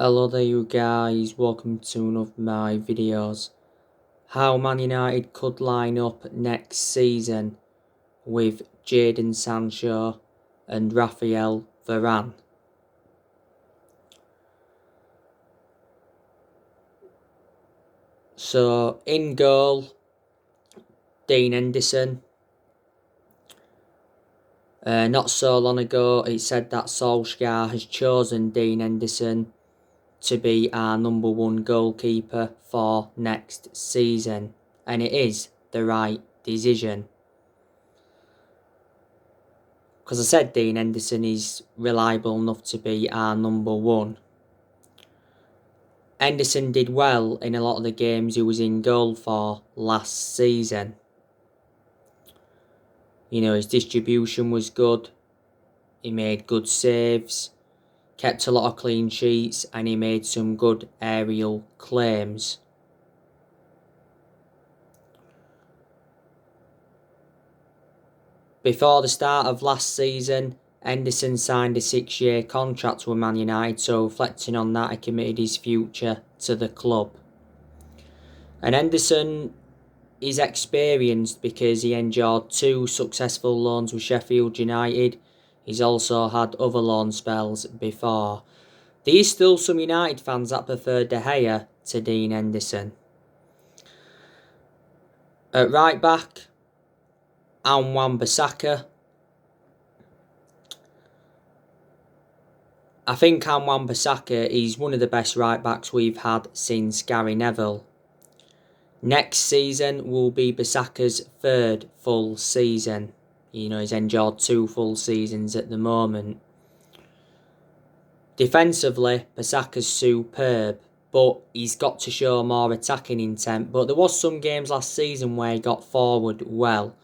Hello there you guys, welcome to one of my videos. How Man United could line up next season with Jadon Sancho and Raphael Varane. So in goal, Dean Henderson. Not so long ago it said that Solskjaer has chosen Dean Henderson to be our number one goalkeeper for next season, and it is the right decision. Because I said Dean Henderson is reliable enough to be our number one. Henderson did well in a lot of the games he was in goal for last season. You know, his distribution was good. He made good saves, kept a lot of clean sheets, and he made some good aerial claims. Before the start of last season, Henderson signed a 6-year contract with Man United, so reflecting on that, he committed his future to the club. And Henderson is experienced because he endured 2 successful loans with Sheffield United. He's also had other loan spells before. There is still some United fans that prefer De Gea to Dean Henderson. At right back, Wan-Bissaka. I think Wan-Bissaka is one of the best right backs we've had since Gary Neville. Next season will be Bissaka's 3rd full season. You know, he's endured 2 full seasons at the moment. Defensively, Bissaka's superb, but he's got to show more attacking intent. But there was some games last season where he got forward well.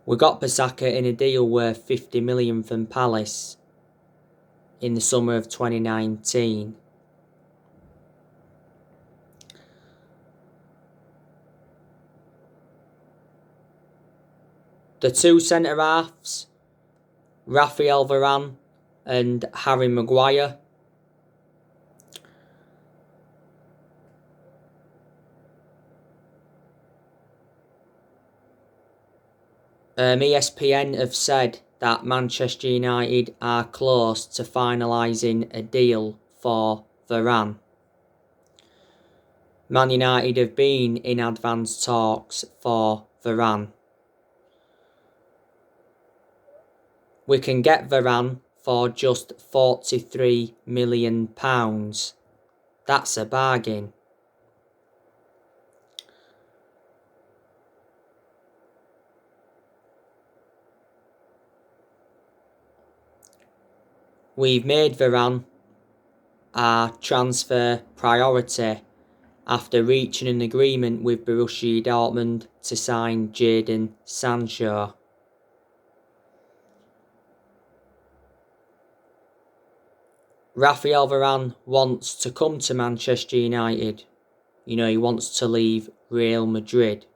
We got Bissaka in a deal worth 50 million from Palace in the summer of 2019. The 2 centre-halves, Raphael Varane and Harry Maguire. ESPN have said that Manchester United are close to finalising a deal for Varane. Man United have been in advanced talks for Varane. We can get Varane for just £43 million. That's a bargain. We've made Varane our transfer priority after reaching an agreement with Borussia Dortmund to sign Jadon Sancho. Raphael Varane wants to come to Manchester United. You know, he wants to leave Real Madrid.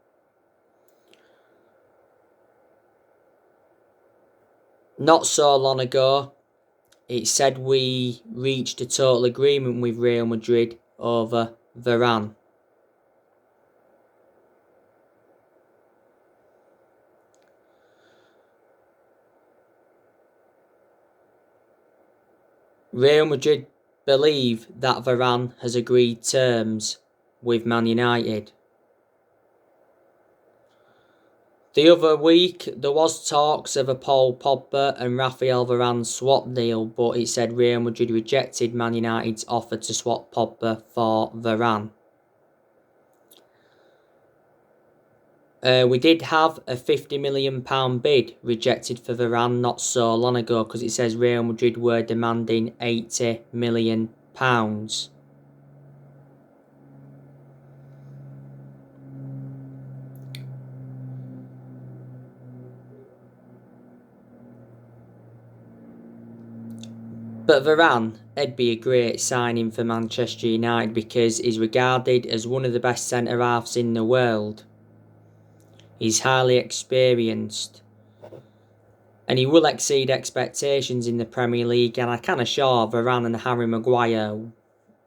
Not so long ago, it said we reached a total agreement with Real Madrid over Varane. Real Madrid believe that Varane has agreed terms with Man United. The other week, there was talks of a Paul Pogba and Raphael Varane swap deal, but it said Real Madrid rejected Man United's offer to swap Pogba for Varane. We did have a £50 million bid rejected for Varane not so long ago because it says Real Madrid were demanding £80 million. But Varane, it'd be a great signing for Manchester United because he's regarded as one of the best centre-halves in the world. He's highly experienced. And he will exceed expectations in the Premier League, and I can assure Varane and Harry Maguire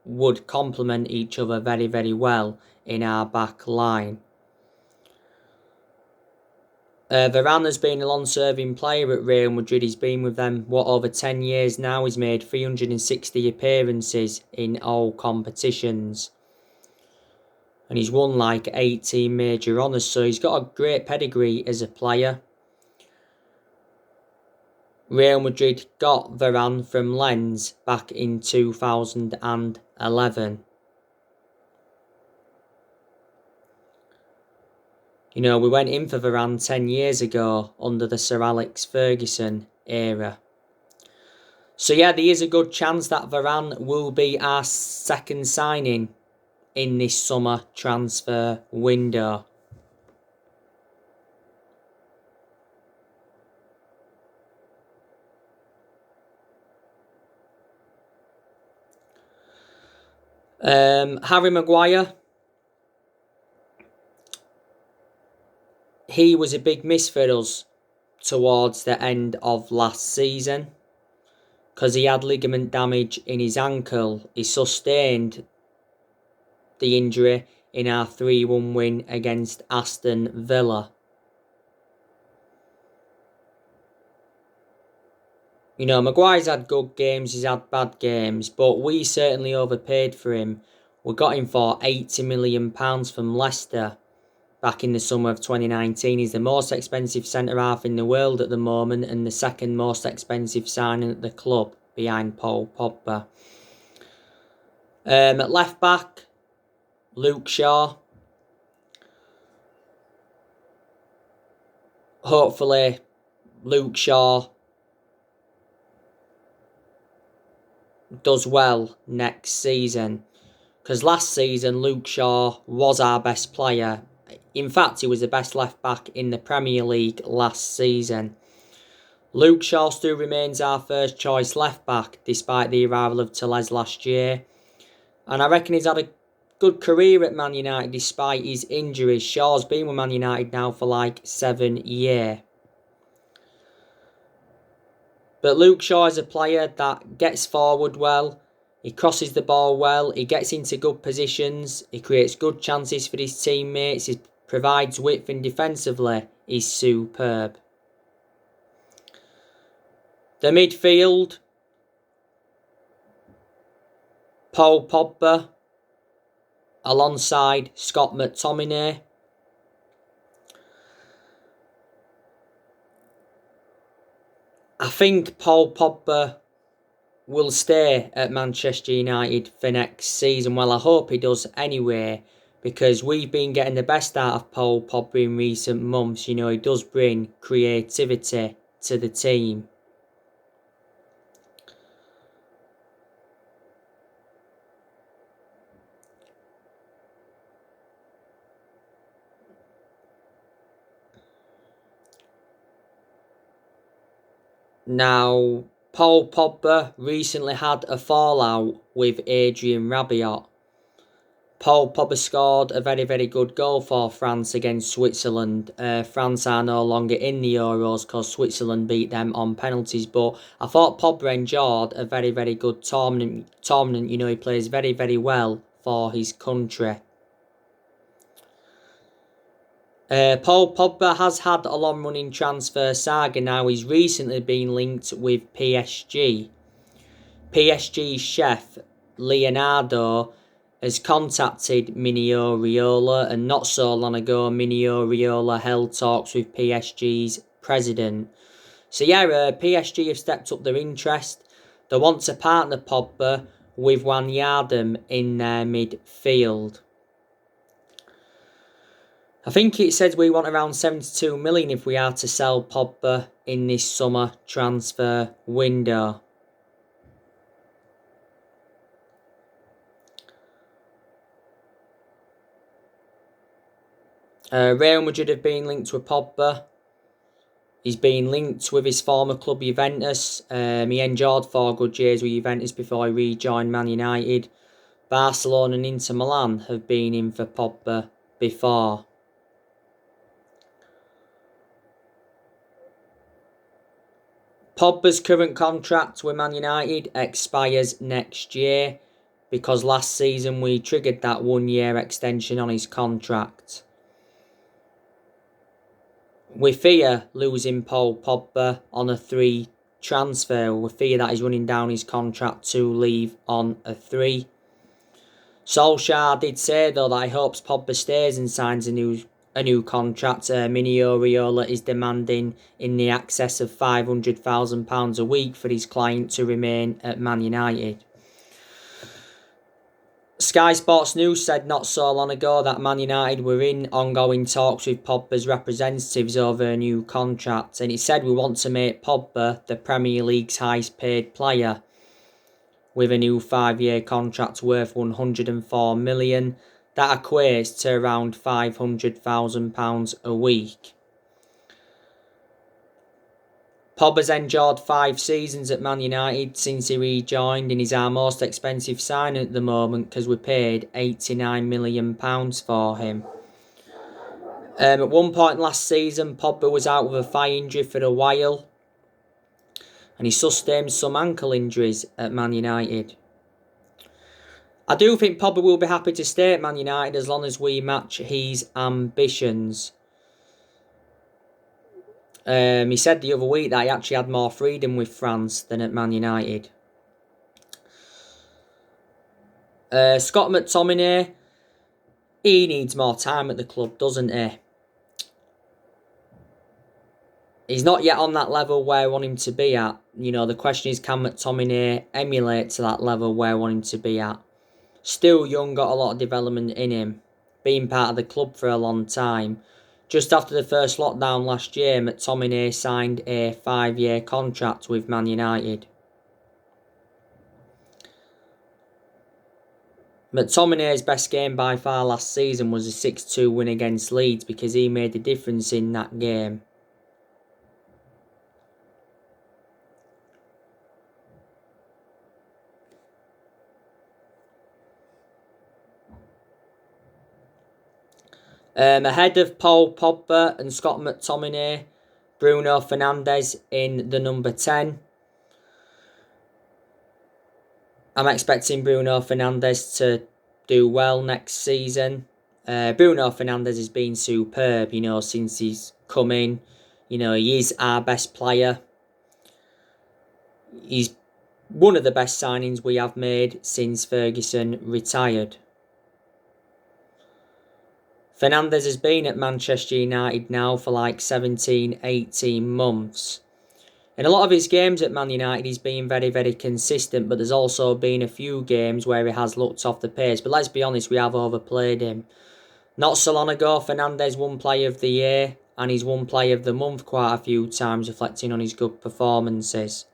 would complement each other very, very well in our back line. Varane has been a long-serving player at Real Madrid. He's been with them, over 10 years now. He's made 360 appearances in all competitions. And he's won like 18 major honours, so he's got a great pedigree as a player. Real Madrid got Varane from Lens back in 2011. You know, we went in for Varane 10 years ago under the Sir Alex Ferguson era. So yeah, there is a good chance that Varane will be our second signing in this summer transfer window. Harry Maguire. He was a big miss for us towards the end of last season because he had ligament damage in his ankle. He sustained the injury in our 3-1 win against Aston Villa. You know, Maguire's had good games, he's had bad games, but we certainly overpaid for him. We got him for £80 million from Leicester back in the summer of 2019. He's the most expensive centre-half in the world at the moment and the second most expensive signing at the club behind Paul Pogba. At left-back, Luke Shaw. Hopefully, Luke Shaw does well next season. Because last season, Luke Shaw was our best player. In fact, he was the best left-back in the Premier League last season. Luke Shaw still remains our first choice left-back, despite the arrival of Tellez last year. And I reckon he's had a good career at Man United despite his injuries. Shaw's been with Man United now for like 7 years. But Luke Shaw is a player that gets forward well. He crosses the ball well. He gets into good positions. He creates good chances for his teammates. He provides width, and defensively, he's superb. The midfield, Paul Pogba alongside Scott McTominay. I think Paul Pogba will stay at Manchester United for next season. Well, I hope he does anyway, because we've been getting the best out of Paul Pogba in recent months. You know, he does bring creativity to the team. Now, Paul Pogba recently had a fallout with Adrien Rabiot. Paul Pogba scored a very, very good goal for France against Switzerland. France are no longer in the Euros because Switzerland beat them on penalties. But I thought Pogba enjoyed a very, very good tournament. You know, he plays very, very well for his country. Paul Pogba has had a long-running transfer saga now. He's recently been linked with PSG. PSG's chef, Leonardo, has contacted Mino Raiola, and not so long ago, Mino Raiola held talks with PSG's president. So yeah, PSG have stepped up their interest. They want to partner Pogba with Wijnaldum in their midfield. I think it says we want around 72 million if we are to sell Pogba in this summer transfer window. Real Madrid have been linked with Pogba. He's been linked with his former club Juventus. He enjoyed 4 good years with Juventus before he rejoined Man United. Barcelona and Inter Milan have been in for Pogba before. Pogba's current contract with Man United expires next year. because last season we triggered that 1 year extension on his contract. We fear losing Paul Pogba on a 3 transfer. We fear that he's running down his contract to leave on a 3. Solskjaer did say though that he hopes Pogba stays and signs a new contract. Mini Oriola is demanding in the excess of £500,000 a week for his client to remain at Man United. Sky Sports News said not so long ago that Man United were in ongoing talks with Pogba's representatives over a new contract, and it said we want to make Pogba the Premier League's highest paid player with a new 5-year contract worth £104 million. That equates to around £500,000 a week. Pogba's endured 5 seasons at Man United since he rejoined and is our most expensive signing at the moment because we paid £89 million for him. At one point last season, Pogba was out with a thigh injury for a while and he sustained some ankle injuries at Man United. I do think Pogba will be happy to stay at Man United as long as we match his ambitions. He said the other week that he actually had more freedom with France than at Man United. Scott McTominay, he needs more time at the club, doesn't he? He's not yet on that level where I want him to be at. You know, the question is, can McTominay emulate to that level where I want him to be at? Still young, got a lot of development in him. Been part of the club for a long time. Just after the first lockdown last year, McTominay signed a 5-year contract with Man United. McTominay's best game by far last season was a 6-2 win against Leeds because he made the difference in that game. Ahead of Paul Pogba and Scott McTominay, Bruno Fernandes in the number 10. I'm expecting Bruno Fernandes to do well next season. Bruno Fernandes has been superb, you know, since he's come in. You know, he is our best player. He's one of the best signings we have made since Ferguson retired. Fernandes has been at Manchester United now for like 17, 18 months. In a lot of his games at Man United, he's been very, very consistent, but there's also been a few games where he has looked off the pace. But let's be honest, we have overplayed him. Not so long ago, Fernandes won Player of the Year, and he's won Player of the Month quite a few times, reflecting on his good performances.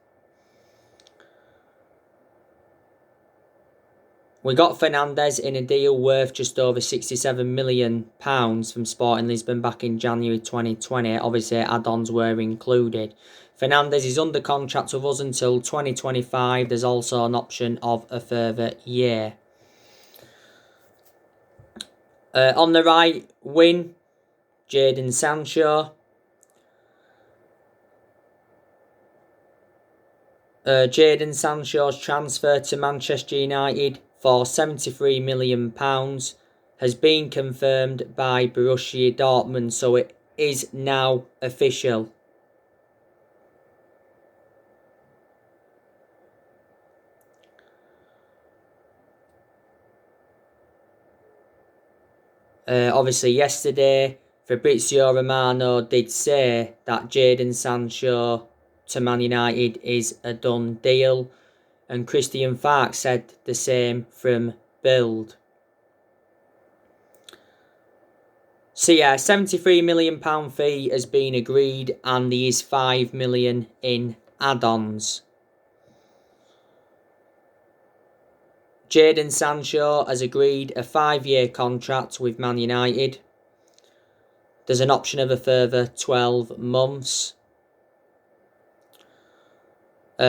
We got Fernandes in a deal worth just over £67 million from Sporting Lisbon back in January 2020. Obviously, add-ons were included. Fernandes is under contract with us until 2025. There's also an option of a further year. On the right wing, Jadon Sancho. Jadon Sancho's transfer to Manchester United for £73 million has been confirmed by Borussia Dortmund, so it is now official. Obviously yesterday, Fabrizio Romano did say that Jadon Sancho to Man United is a done deal, and Christian Falk said the same from Bild. So yeah, £73 million fee has been agreed, and there is £5 million in add-ons. Jadon Sancho has agreed a 5-year contract with Man United. There's an option of a further 12 months.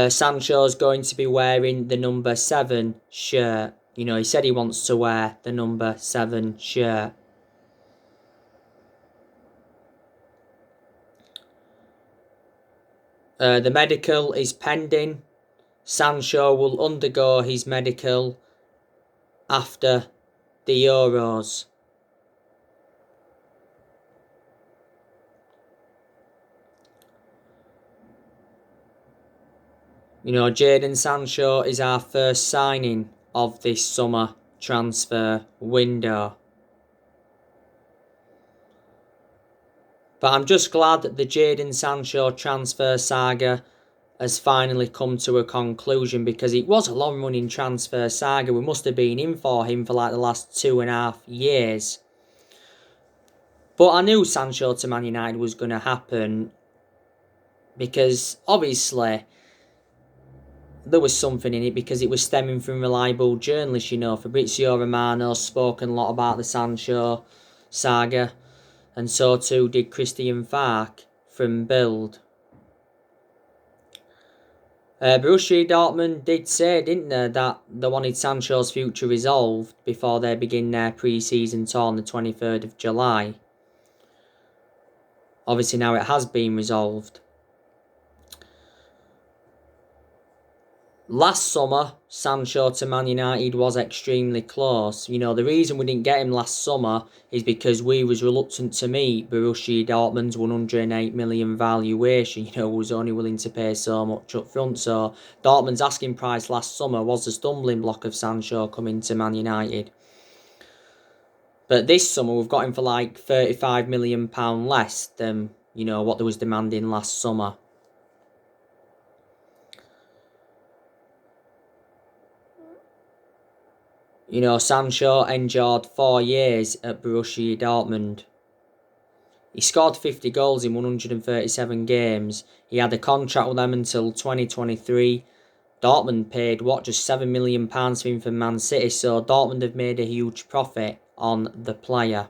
Sancho's going to be wearing the number 7 shirt. You know, he said he wants to wear the number 7 shirt. The medical is pending. Sancho will undergo his medical after the Euros. You know, Jadon Sancho is our first signing of this summer transfer window. But I'm just glad that the Jadon Sancho transfer saga has finally come to a conclusion, because it was a long-running transfer saga. We must have been in for him for like the last 2.5 years. But I knew Sancho to Man United was going to happen, because obviously there was something in it, because it was stemming from reliable journalists. You know, Fabrizio Romano spoken a lot about the Sancho saga, and so too did Christian Falk from Bild. Borussia Dortmund did say, didn't they, that they wanted Sancho's future resolved before they begin their pre-season tour on the 23rd of July. Obviously now it has been resolved. Last summer, Sancho to Man United was extremely close. You know, the reason we didn't get him last summer is because we was reluctant to meet Borussia Dortmund's 108 million valuation. You know, was only willing to pay so much up front. So Dortmund's asking price last summer was the stumbling block of Sancho coming to Man United. But this summer we've got him for like £35 million less than, you know, what they was demanding last summer. You know, Sancho endured 4 years at Borussia Dortmund. He scored 50 goals in 137 games. He had a contract with them until 2023. Dortmund paid, just £7 million for him from Man City, so Dortmund have made a huge profit on the player.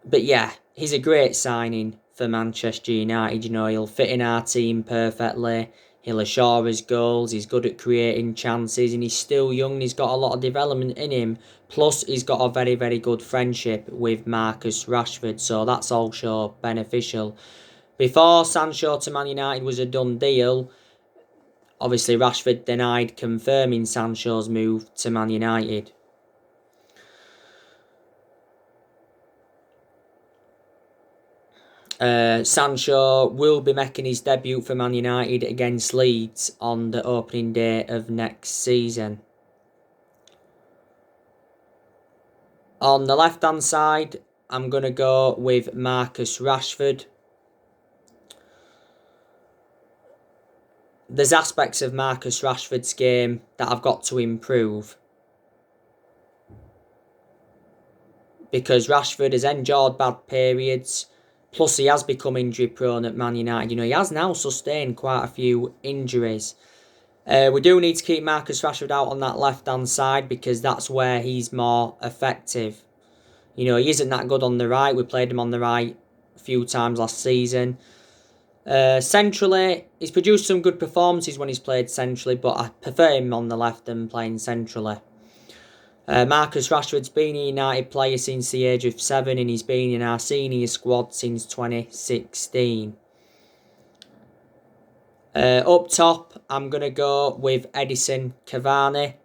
But yeah, he's a great signing for Manchester United. You know, he'll fit in our team perfectly. He'll assure us goals. He's good at creating chances, and he's still young. And he's got a lot of development in him. Plus, he's got a very, very good friendship with Marcus Rashford, so that's also beneficial. Before Sancho to Man United was a done deal, obviously Rashford denied confirming Sancho's move to Man United. Sancho will be making his debut for Man United against Leeds on the opening day of next season. On the left-hand side, I'm going to go with Marcus Rashford. There's aspects of Marcus Rashford's game that I've got to improve, because Rashford has endured bad periods. Plus, he has become injury prone at Man United. You know, he has now sustained quite a few injuries. We do need to keep Marcus Rashford out on that left-hand side, because that's where he's more effective. You know, he isn't that good on the right. We played him on the right a few times last season. Centrally, he's produced some good performances when he's played centrally, but I prefer him on the left than playing centrally. Marcus Rashford's been a United player since the age of 7, and he's been in our senior squad since 2016. Up top, I'm going to go with Edinson Cavani.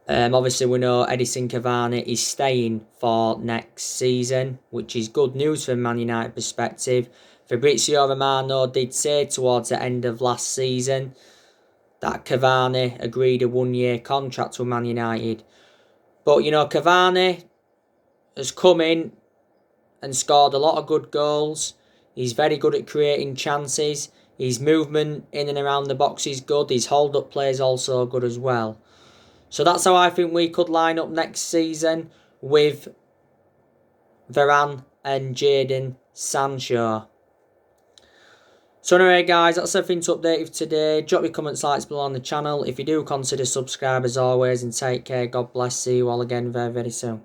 Obviously, we know Edinson Cavani is staying for next season, which is good news from Man United perspective. Fabrizio Romano did say towards the end of last season that Cavani agreed a 1-year contract with Man United. But, you know, Cavani has come in and scored a lot of good goals. He's very good at creating chances. His movement in and around the box is good. His hold-up play is also good as well. So that's how I think we could line up next season, with Varane and Jadon Sancho. So anyway guys, that's everything to update you today. Drop your comments, likes below on the channel. If you do, consider subscribe as always, and take care. God bless. See you all again very, very soon.